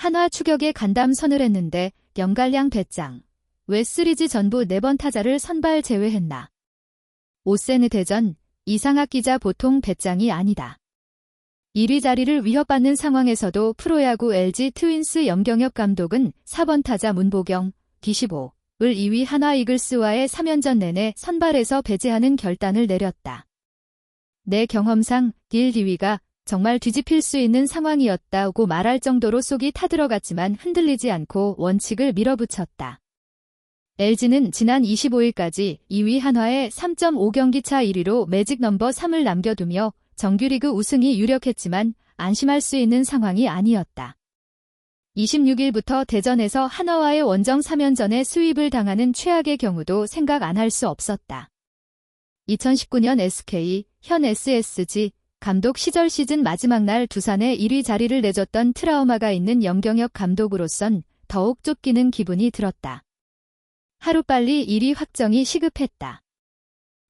한화 추격에 간담선을 했는데 염갈량 배짱. 왜 시리즈 전부 4번 타자를 선발 제외했나. 5세트 대전 이상학 기자 보통 배짱이 아니다. 1위 자리를 위협받는 상황에서도 프로야구 LG 트윈스 염경엽 감독은 4번 타자 문보경, D15을 2위 한화 이글스와의 3연전 내내 선발에서 배제하는 결단을 내렸다. 내 경험상 딜 DW가 정말 뒤집힐 수 있는 상황이었다고 말할 정도로 속이 타들어갔지만 흔들리지 않고 원칙을 밀어붙였다. LG는 지난 25일까지 2위 한화에 3.5경기 차 1위로 매직 넘버 3을 남겨두며 정규리그 우승이 유력했지만 안심할 수 있는 상황이 아니었다. 26일부터 대전에서 한화와의 원정 3연전에 수입을 당하는 최악의 경우도 생각 안 할 수 없었다. 2019년 SK, 현 SSG 감독 시절 시즌 마지막 날 두산에 1위 자리를 내줬던 트라우마가 있는 염경엽 감독으로선 더욱 쫓기는 기분이 들었다. 하루빨리 1위 확정이 시급했다.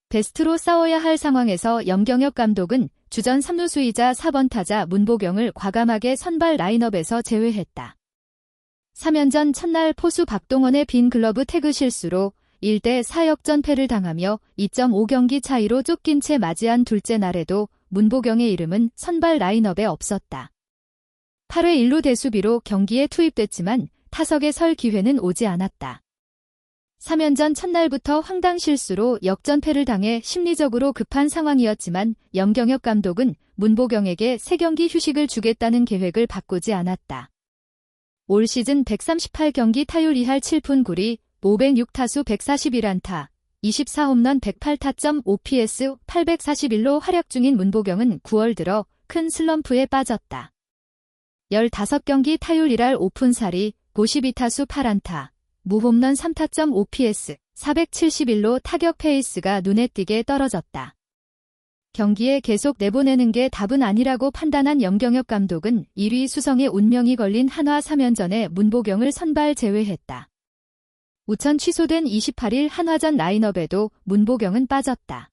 베스트로 싸워야 할 상황에서 염경엽 감독은 주전 3루수이자 4번 타자 문보경을 과감하게 선발 라인업에서 제외했다. 3연전 첫날 포수 박동원의 빈 글러브 태그 실수로 1대4 역전패를 당하며 2.5경기 차이로 쫓긴 채 맞이한 둘째 날에도 문보경의 이름은 선발 라인업에 없었다. 8회 1루 대수비로 경기에 투입됐지만 타석에 설 기회는 오지 않았다. 3연전 첫날부터 황당 실수로 역전패를 당해 심리적으로 급한 상황이었지만 염경엽 감독은 문보경에게 3경기 휴식을 주겠다는 계획을 바꾸지 않았다. 올 시즌 138경기 타율 2할 7푼 9리, 506타수 141안타, 24홈런 108타점 OPS 841로 활약 중인 문보경은 9월 들어 큰 슬럼프에 빠졌다. 15경기 타율 1할 5푼 4리, 52타수 8안타, 무홈런 3타점 OPS 471로 타격 페이스가 눈에 띄게 떨어졌다. 경기에 계속 내보내는 게 답은 아니라고 판단한 염경엽 감독은 1위 수성에 운명이 걸린 한화 3연전에 문보경을 선발 제외했다. 우천 취소된 28일 한화전 라인업에도 문보경은 빠졌다.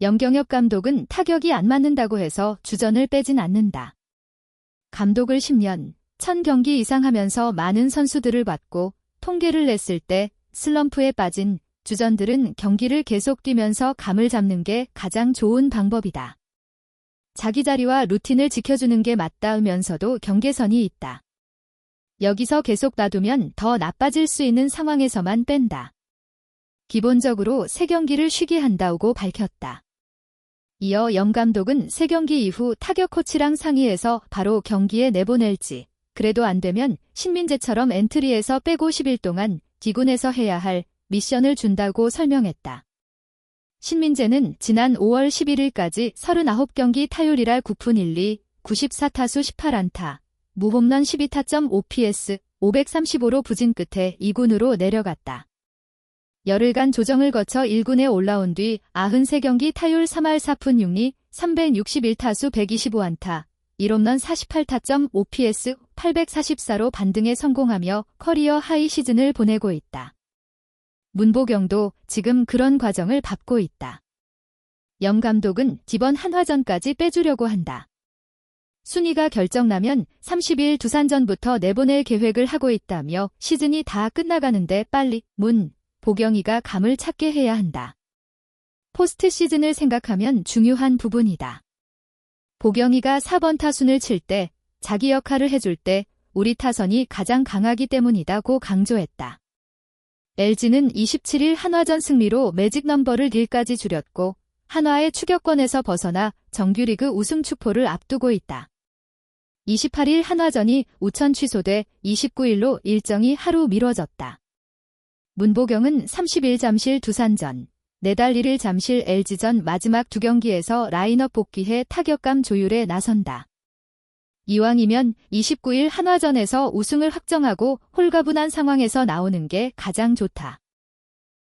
염경엽 감독은 타격이 안 맞는다고 해서 주전을 빼진 않는다. 감독을 10년, 1000경기 이상 하면서 많은 선수들을 봤고 통계를 냈을 때 슬럼프에 빠진 주전들은 경기를 계속 뛰면서 감을 잡는 게 가장 좋은 방법이다. 자기 자리와 루틴을 지켜주는 게 맞다면서도 경계선이 있다. 여기서 계속 놔두면 더 나빠질 수 있는 상황에서만 뺀다. 기본적으로 3경기를 쉬게 한다고 밝혔다. 이어 염 감독은 3경기 이후 타격 코치랑 상의해서 바로 경기에 내보낼지, 그래도 안 되면 신민재처럼 엔트리에서 빼고 10일 동안 기군에서 해야 할 미션을 준다고 설명했다. 신민재는 지난 5월 11일까지 39경기 타율 1할 9푼 1리, 94타수 18안타, 무홈런 12타점 OPS 535로 부진 끝에 2군으로 내려갔다. 열흘간 조정을 거쳐 1군에 올라온 뒤 93경기 타율 3할 4푼 6리, 361타수 125안타, 1홈런 48타점 OPS 844로 반등에 성공하며 커리어 하이 시즌을 보내고 있다. 문보경도 지금 그런 과정을 밟고 있다. 염 감독은 이번 한화전까지 빼주려고 한다. 순위가 결정나면 30일 두산전부터 내보낼 계획을 하고 있다며 시즌이 다 끝나가는데 빨리 보경이가 감을 찾게 해야 한다. 포스트 시즌을 생각하면 중요한 부분이다. 보경이가 4번 타순을 칠 때, 자기 역할을 해줄 때 우리 타선이 가장 강하기 때문이다고 강조했다. LG는 27일 한화전 승리로 매직 넘버를 1까지 줄였고 한화의 추격권에서 벗어나 정규리그 우승 축포를 앞두고 있다. 28일 한화전이 우천 취소돼 29일로 일정이 하루 미뤄졌다. 문보경은 30일 잠실 두산전, 내달 1일 잠실 LG전 마지막 2경기에서 라인업 복귀해 타격감 조율에 나선다. 이왕이면 29일 한화전에서 우승을 확정하고 홀가분한 상황에서 나오는 게 가장 좋다.